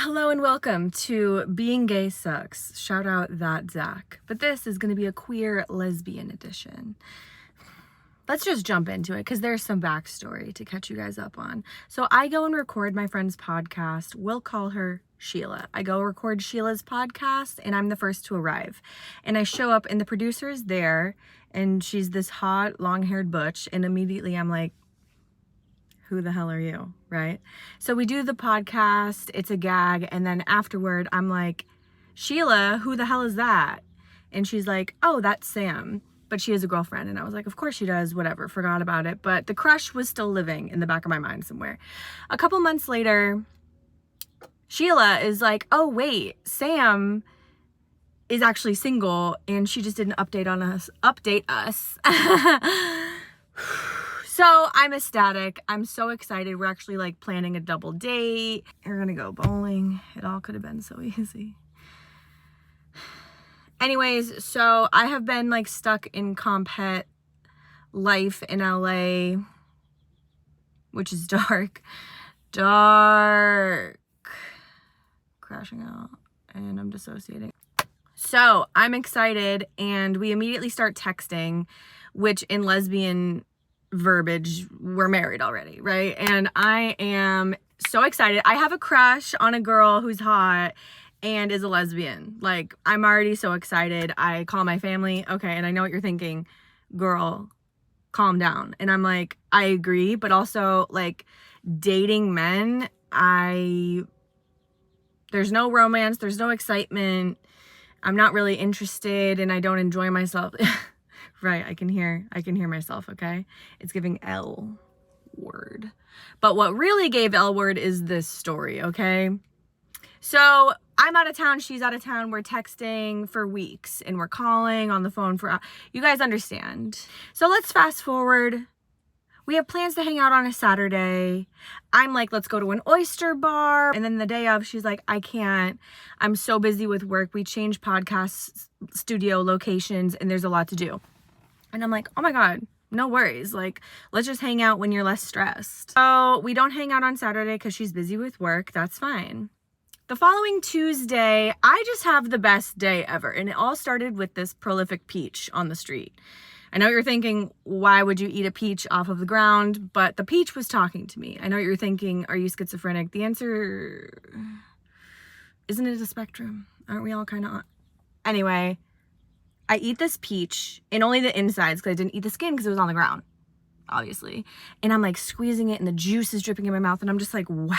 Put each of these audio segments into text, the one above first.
Hello and welcome to Being Gay Sucks. Shout out that Zach. But this is going to be a queer lesbian edition. Let's just jump into it because there's some backstory to catch you guys up on. So I go and record my friend's podcast. We'll call her Sheila. I go record Sheila's podcast and I'm the first to arrive. And I show up and the producer is there and she's this hot, long-haired butch. And immediately I'm like, who the hell are you, right? So we do the podcast, it's a gag, and then afterward, I'm like, Sheila, who the hell is that? And she's like, oh, that's Sam. But she has a girlfriend. And I was like, of course she does, whatever, forgot about it. But the crush was still living in the back of my mind somewhere. A couple months later, Sheila is like, oh, wait, Sam is actually single, and she just didn't update us. So I'm ecstatic. I'm so excited. We're actually like planning a double date. We're gonna go bowling. It all could have been so easy. Anyways, so I have been like stuck in compet life in LA, which is dark. Crashing out and I'm dissociating. So I'm excited and we immediately start texting, which in lesbian verbiage, we're married already, right? And I am so excited. I have a crush on a girl who's hot and is a lesbian. Like, I'm already so excited. I call my family. Okay, and I know what you're thinking. Girl, calm down. And I'm like, I agree, but also like dating men, there's no romance, there's no excitement. I'm not really interested and I don't enjoy myself. Right, I can hear myself, okay? It's giving L word. But what really gave L word is this story, okay? So I'm out of town, she's out of town, we're texting for weeks, and we're calling on the phone for, you guys understand. So let's fast forward. We have plans to hang out on a Saturday. I'm like, let's go to an oyster bar. And then the day of, she's like, I can't. I'm so busy with work. We changed podcast studio locations, and there's a lot to do. And I'm like, oh my God, no worries. Like, let's just hang out when you're less stressed. So we don't hang out on Saturday because she's busy with work. That's fine. The following Tuesday, I just have the best day ever. And it all started with this prolific peach on the street. I know you're thinking, why would you eat a peach off of the ground? But the peach was talking to me. I know you're thinking, are you schizophrenic? The answer, isn't it a spectrum? Aren't we all kind of on? Anyway, I eat this peach, and only the insides, because I didn't eat the skin because it was on the ground, obviously. And I'm like squeezing it, and the juice is dripping in my mouth, and I'm just like, wow.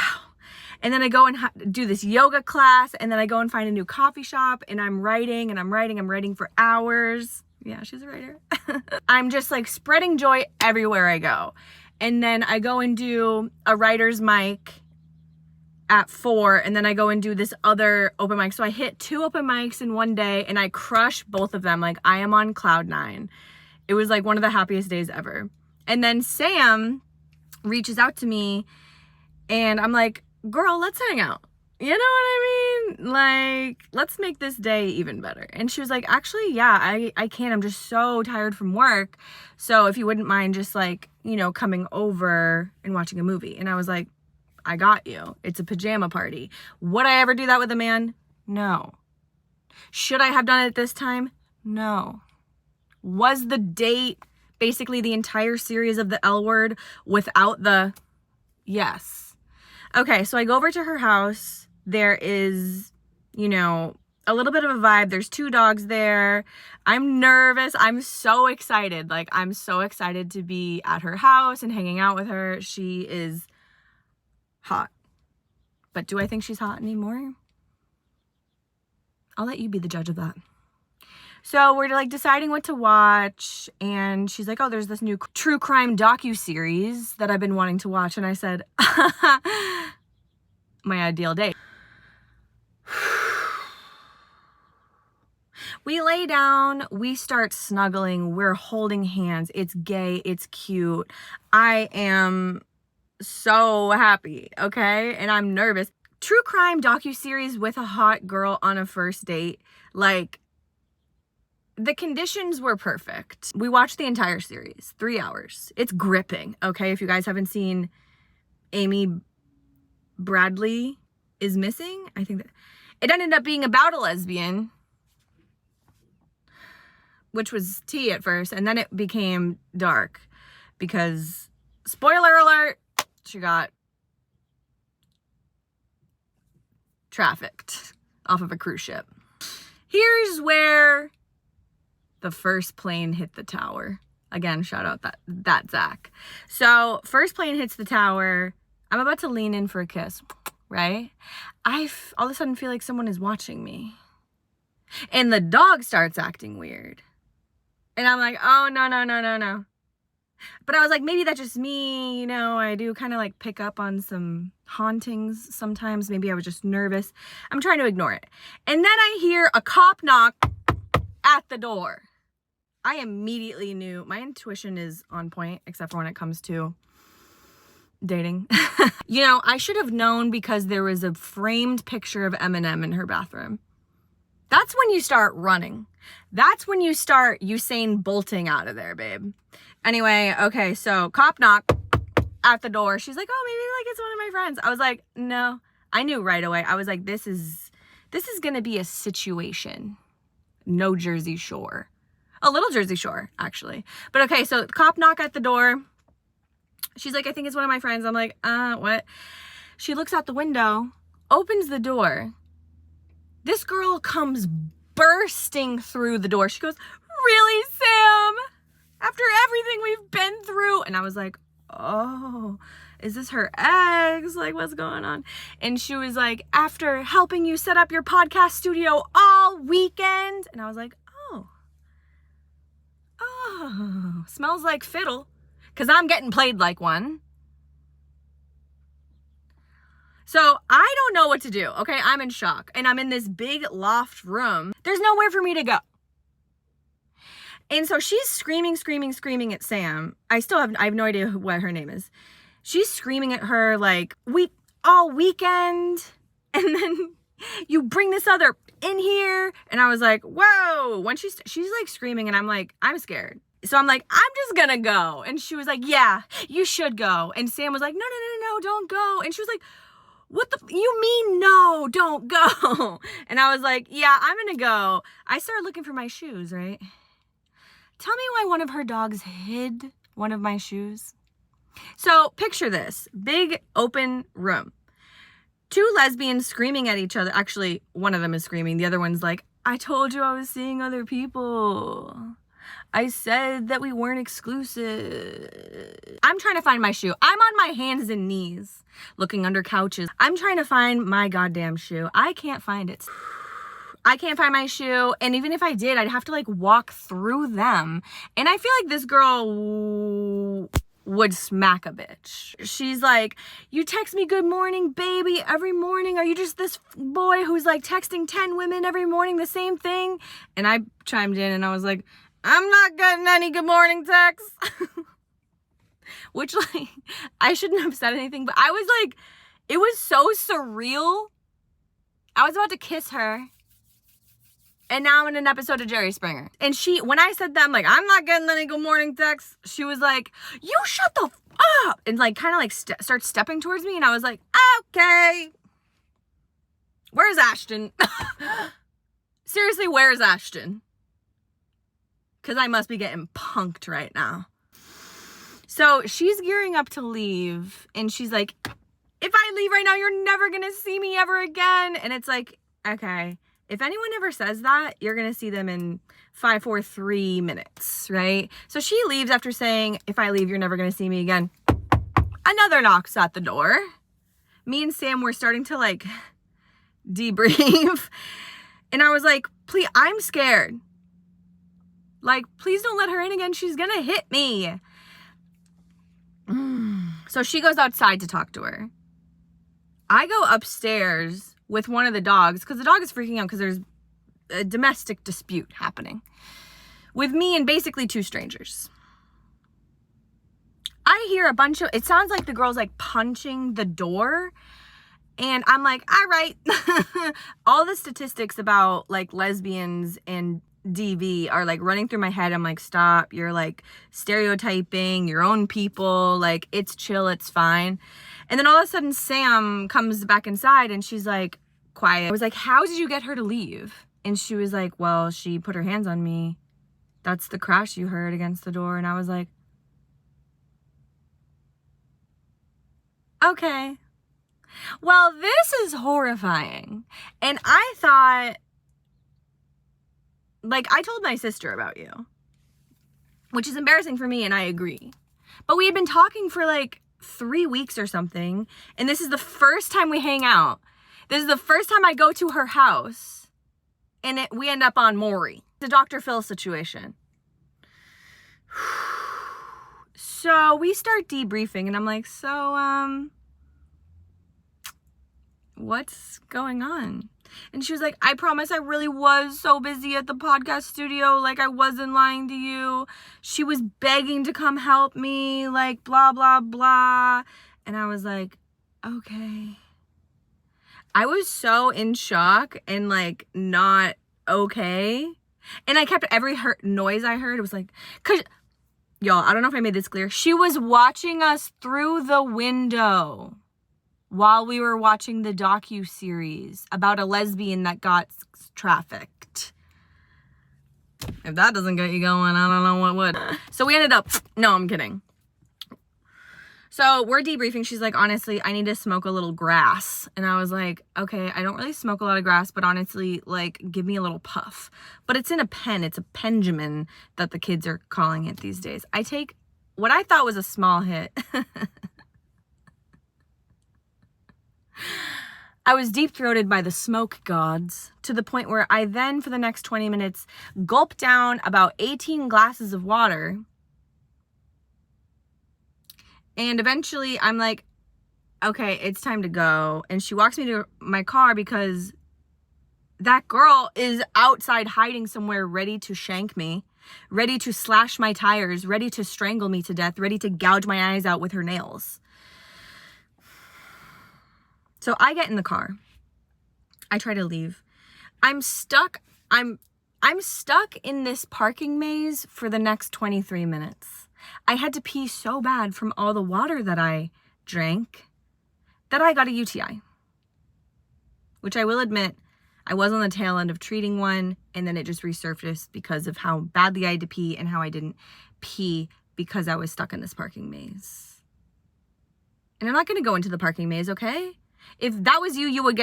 And then I go and do this yoga class, and then I go and find a new coffee shop, and I'm writing for hours. Yeah, she's a writer. I'm just like spreading joy everywhere I go. And then I go and do a writer's mic at 4, and then I go and do this other open mic. So I hit 2 open mics in one day and I crush both of them. Like, I am on cloud 9. It was like one of the happiest days ever. And then Sam reaches out to me and I'm like, girl, let's hang out. You know what I mean? Like, let's make this day even better. And she was like, actually, yeah, I can. I'm just so tired from work. So if you wouldn't mind just like, you know, coming over and watching a movie. And I was like, I got you. It's a pajama party. Would I ever do that with a man? No. Should I have done it this time? No. Was the date basically the entire series of the L word without the yes? Okay, so I go over to her house. There is, you know, a little bit of a vibe. There's 2 dogs there. I'm nervous. I'm so excited. Like, I'm so excited to be at her house and hanging out with her. She is hot. But do I think she's hot anymore? I'll let you be the judge of that. So we're like deciding what to watch, and she's like, oh, there's this new true crime docu-series that I've been wanting to watch. And I said, my ideal date. We lay down, we start snuggling, we're holding hands. It's gay, it's cute. I am so happy, okay? And I'm nervous. True crime docu-series with a hot girl on a first date. Like, the conditions were perfect. We watched the entire series, 3 hours. It's gripping, okay? If you guys haven't seen Amy Bradley is missing. I think that it ended up being about a lesbian, which was tea at first, and then it became dark because, spoiler alert, she got trafficked off of a cruise ship. Here's where the first plane hit the tower. Again, shout out that Zach. So first plane hits the tower. I'm about to lean in for a kiss, right? I all of a sudden feel like someone is watching me. And the dog starts acting weird. And I'm like, oh, no. But I was like, maybe that's just me. You know, I do kind of like pick up on some hauntings sometimes. Maybe I was just nervous. I'm trying to ignore it. And then I hear a cop knock at the door. I immediately knew. My intuition is on point, except for when it comes to dating. You know, I should have known because there was a framed picture of Eminem in her bathroom. That's when you start running. That's when you start Usain bolting out of there, babe. Anyway, okay, so cop knock at the door. She's like, oh, maybe like it's one of my friends. I was like, no. I knew right away. I was like, this is gonna be a situation. No Jersey Shore. A little Jersey Shore, actually. But okay, so cop knock at the door. She's like, I think it's one of my friends. I'm like, what? She looks out the window, opens the door. This girl comes bursting through the door. She goes, really, Sam? After everything we've been through? And I was like, oh, is this her ex? Like, what's going on? And she was like, after helping you set up your podcast studio all weekend. And I was like, oh, smells like fiddle, because I'm getting played like one. So I don't know what to do, okay? I'm in shock, and I'm in this big loft room. There's nowhere for me to go. And so she's screaming at Sam. I have no idea what her name is. She's screaming at her like, all weekend, and then you bring this other in here. And I was like, whoa. When she's like screaming, and I'm like, I'm scared. So I'm like, I'm just gonna go. And she was like, yeah, you should go. And Sam was like, no, don't go. And she was like, what you mean no, don't go? And I was like, yeah, I'm gonna go. I started looking for my shoes, right? Tell me why one of her dogs hid one of my shoes. So picture this, big open room. Two lesbians screaming at each other. Actually, one of them is screaming. The other one's like, I told you I was seeing other people. I said that we weren't exclusive. I'm trying to find my shoe. I'm on my hands and knees looking under couches. I'm trying to find my goddamn shoe. I can't find it. I can't find my shoe. And even if I did, I'd have to like walk through them. And I feel like this girl would smack a bitch. She's like, you text me good morning, baby, every morning. Are you just this boy who's like texting 10 women every morning the same thing? And I chimed in and I was like, I'm not getting any good morning texts. Which, like, I shouldn't have said anything, but I was like, it was so surreal. I was about to kiss her. And now I'm in an episode of Jerry Springer. And when I said that, I'm like, I'm not getting any good morning texts. She was like, you shut the f up. And like, kind of like starts stepping towards me. And I was like, okay. Where's Ashton? Seriously, where's Ashton? Because I must be getting punked right now. So she's gearing up to leave. And she's like, if I leave right now, you're never going to see me ever again. And it's like, okay. If anyone ever says that, you're going to see them in 5, 4, 3 minutes, right? So she leaves after saying, if I leave, you're never going to see me again. Another knocks at the door. Me and Sam were starting to like debrief. And I was like, please, I'm scared. Like, please don't let her in again. She's going to hit me. So she goes outside to talk to her. I go upstairs with one of the dogs because the dog is freaking out because there's a domestic dispute happening with me and basically 2 strangers. I hear a bunch of, it sounds like the girl's like punching the door. And I'm like, all right. All the statistics about like lesbians and DV are like running through my head. I'm like, stop, you're like stereotyping your own people, like it's chill, it's fine. And then all of a sudden Sam comes back inside and she's like quiet. I was like, how did you get her to leave? And she was like, well, she put her hands on me. That's the crash you heard against the door. And I was like, okay, well, this is horrifying. And I thought, like, I told my sister about you, which is embarrassing for me, and I agree. But we had been talking for like 3 weeks or something, and this is the first time we hang out. This is the first time I go to her house, and we end up on Maury. The Dr. Phil situation. So we start debriefing, and I'm like, so, what's going on? And she was like, I promise I really was so busy at the podcast studio. Like, I wasn't lying to you. She was begging to come help me, like, blah, blah, blah. And I was like, okay. I was so in shock and, like, not okay. And I kept every noise I heard. It was like, because, y'all, I don't know if I made this clear. She was watching us through the window while we were watching the docu-series about a lesbian that got trafficked. If that doesn't get you going, I don't know what would. So we ended up, no, I'm kidding. So we're debriefing. She's like, honestly, I need to smoke a little grass. And I was like, okay, I don't really smoke a lot of grass, but honestly, like, give me a little puff. But it's in a pen. It's a Benjamin that the kids are calling it these days. I take what I thought was a small hit. I was deep-throated by the smoke gods to the point where I then, for the next 20 minutes, gulped down about 18 glasses of water. And eventually, I'm like, okay, it's time to go. And she walks me to my car because that girl is outside hiding somewhere ready to shank me, ready to slash my tires, ready to strangle me to death, ready to gouge my eyes out with her nails. So I get in the car. I try to leave. I'm stuck. I'm stuck in this parking maze for the next 23 minutes. I had to pee so bad from all the water that I drank that I got a UTI. Which I will admit, I was on the tail end of treating one, and then it just resurfaced because of how badly I had to pee and how I didn't pee because I was stuck in this parking maze. And I'm not going to go into the parking maze, okay? If that was you, you would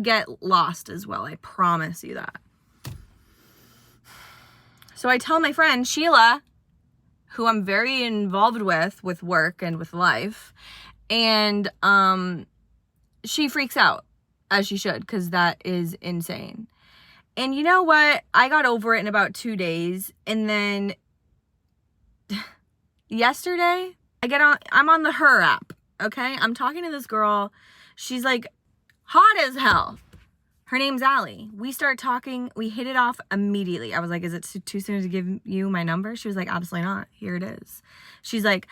get lost as well. I promise you that. So I tell my friend Sheila, who I'm very involved with work and with life, and she freaks out, as she should, because that is insane. And you know what? I got over it in about 2 days, and then yesterday I'm on the Her app, okay? I'm talking to this girl. She's like hot as hell. Her name's Allie. We start talking. We hit it off immediately. I was like, is it too soon to give you my number? She was like, absolutely not. Here it is. She's like,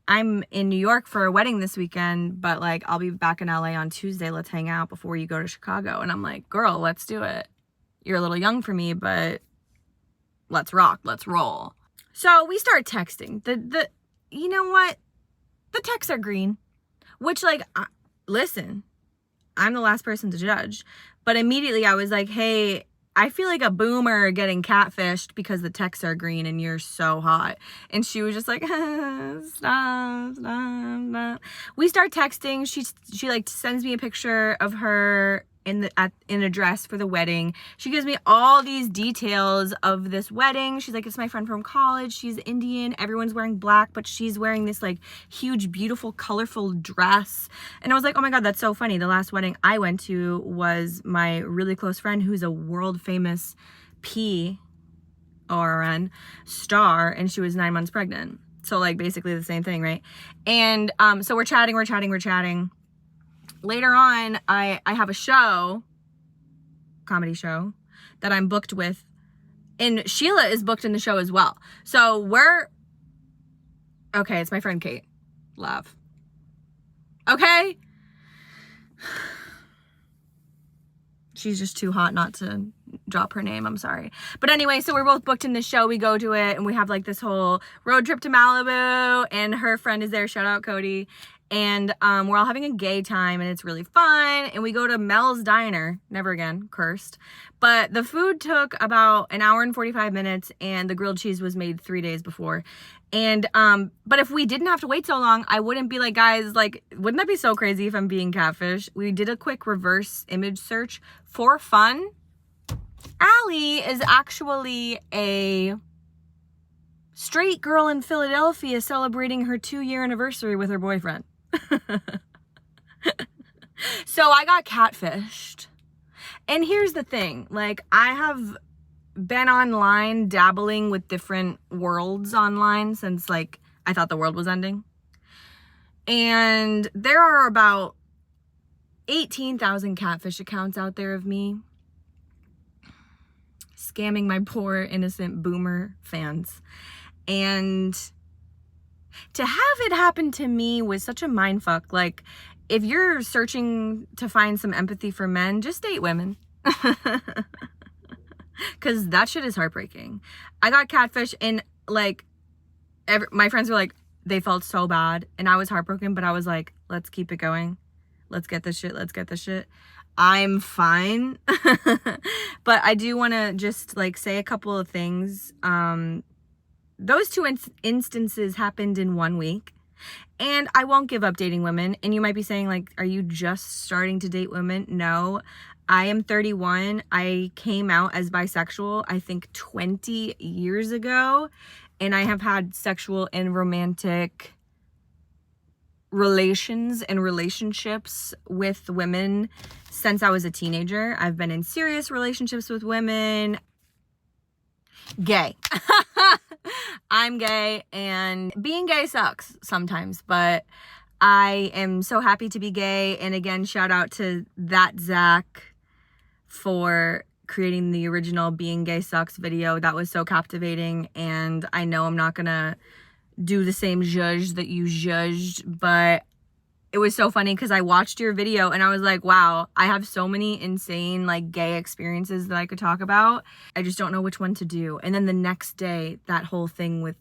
I'm in New York for a wedding this weekend, but like, I'll be back in LA on Tuesday. Let's hang out before you go to Chicago. And I'm like, girl, let's do it. You're a little young for me, but let's rock. Let's roll. So we start texting. You know what? The texts are green, which like, listen, I'm the last person to judge, but immediately I was like, hey, I feel like a boomer getting catfished because the texts are green and you're so hot. And she was just like, stop. We start texting. She like sends me a picture of her in a dress for the wedding. She gives me all these details of this wedding. She's like, it's my friend from college. She's Indian. Everyone's wearing black, but she's wearing this like huge, beautiful, colorful dress. And I was like, oh my God, that's so funny. The last wedding I went to was my really close friend who's a world famous PRN star, and she was 9 months pregnant. So like basically the same thing, right? And so we're chatting. Later on, I have a comedy show that I'm booked with, and Sheila is booked in the show as well. So okay, it's my friend Kate. Love. Okay? She's just too hot not to drop her name, I'm sorry. But anyway, so we're both booked in the show. We go to it and we have like this whole road trip to Malibu, and her friend is there. Shout out Cody. And we're all having a gay time, and it's really fun. And we go to Mel's Diner. Never again. Cursed. But the food took about an hour and 45 minutes, and the grilled cheese was made 3 days before. And but if we didn't have to wait so long, I wouldn't be like, guys, like, wouldn't that be so crazy if I'm being catfish? We did a quick reverse image search for fun. Allie is actually a straight girl in Philadelphia celebrating her 2-year anniversary with her boyfriend. So I got catfished. And here's the thing, like, I have been online dabbling with different worlds online since, like, I thought the world was ending. And there are about 18,000 catfish accounts out there of me scamming my poor innocent boomer fans. And to have it happen to me was such a mindfuck. Like, if you're searching to find some empathy for men, just date women. Because that shit is heartbreaking. I got catfish, and like, my friends were like, they felt so bad. And I was heartbroken, but I was like, let's keep it going. Let's get this shit. Let's get this shit. I'm fine. But I do want to just like say a couple of things. Those two instances happened in 1 week, and I won't give up dating women. And you might be saying, like, are you just starting to date women? No, I am 31. I came out as bisexual, I think 20 years ago, and I have had sexual and romantic relations and relationships with women since I was a teenager. I've been in serious relationships with women. Gay. I'm gay, and being gay sucks sometimes, but I am so happy to be gay. And again, shout out to that Zach for creating the original Being Gay Sucks video. That was so captivating, and I know I'm not gonna do the same zhuzh that you zhuzhed, but it was so funny because I watched your video and I was like, wow, I have so many insane like gay experiences that I could talk about. I just don't know which one to do. And then the next day, that whole thing with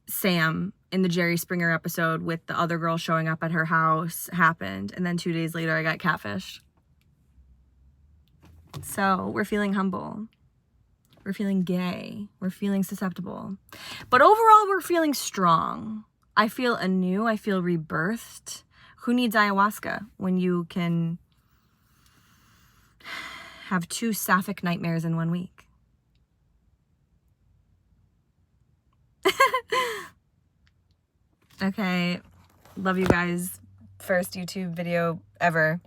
Sam in the Jerry Springer episode with the other girl showing up at her house happened. And then 2 days later, I got catfished. So we're feeling humble. We're feeling gay. We're feeling susceptible. But overall, we're feeling strong. I feel anew. I feel rebirthed. Who needs ayahuasca when you can have 2 sapphic nightmares in 1 week? Okay. Love you guys. First YouTube video ever.